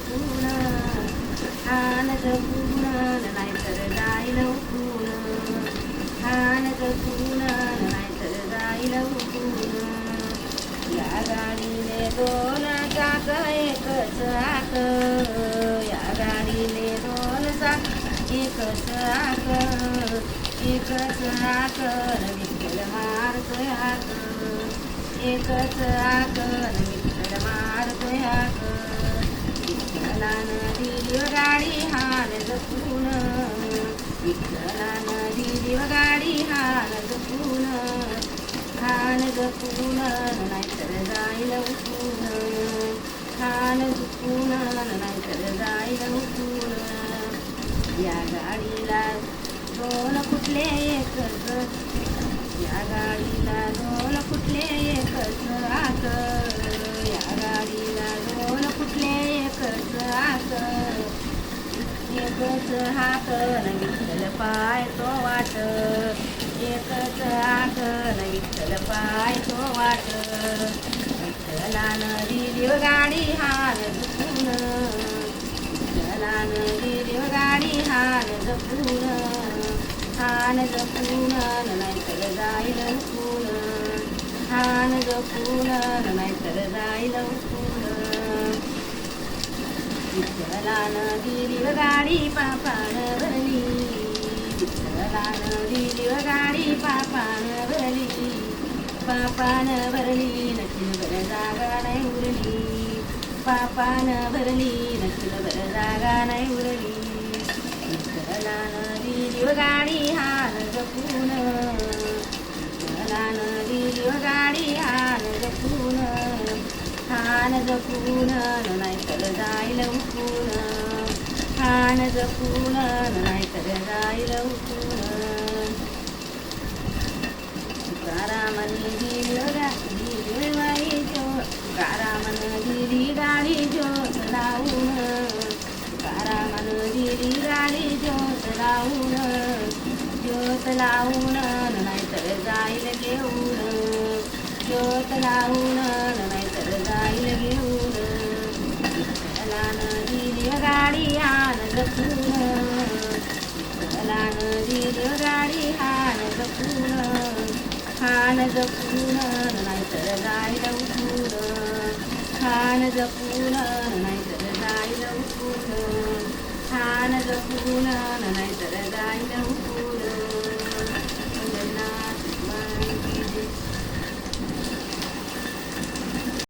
जपून हान जपून नाहीतर जाईल उकून हान जपून नाहीतर जाईल उकून या गाडीने दोन चाक एकच आक या गाडीने दोन चाक एकच आक एकच आक विठ्ठल मारतोय हाक एकच आक विठ्ठल मारतोय हाक विठ्ठलानं दिली गाडी हान जपून विठ्ठलानं दिली गाडी हान जपून हान जपून नाहीतर जाईल उकून हान जपून नाहीतर जाईल उकून या गाडीला दोन फुटले एकच या गाडीला दोन फुटले एकच आक या गाडीला दोन फुटले एकच आक एकच हाक विठ्ठल पाय तो वाट एकच हाक विठ्ठल पाय तो वाट विठ्ठलानं दिली गाडी हान जपून विठ्ठलानं दिली गाडी हान जपून हान जपून नाहीतर जाईल उकून हान जपून नाहीतर जाईल उकून विठ्ठलानं दिली गाडी पापान भरली विठ्ठलानं दिली गाडी पापान भरली पापान भरली नचिनभर जागा नाही उरली पापान भरली नचिनभर जागा नाही उरली विठ्ठलानं दिली गाडी हान जपून विठ्ठलानं दिली गाडी हान जपून हान जपून नाहीतर जाईल उकून हान जपून नाहीतर जाईल उकून तुकारामाने दिली गाडी तुकारामानं दिली गाडी ज्योत लावून तुकारामानं दिली गाडी ज्योत लावून नाहीतर जाईल घेऊन ज्योत लावून नाहीतर जाईल घेऊन विठ्ठलानं दिली गाडी हान जपून विठ्ठलानं दिली गाडी हान जपून हान जपून नाहीतर जाईल उकून हान जपून नाहीतर जाईल उकून हान जपून नाहीतर जाईल उकून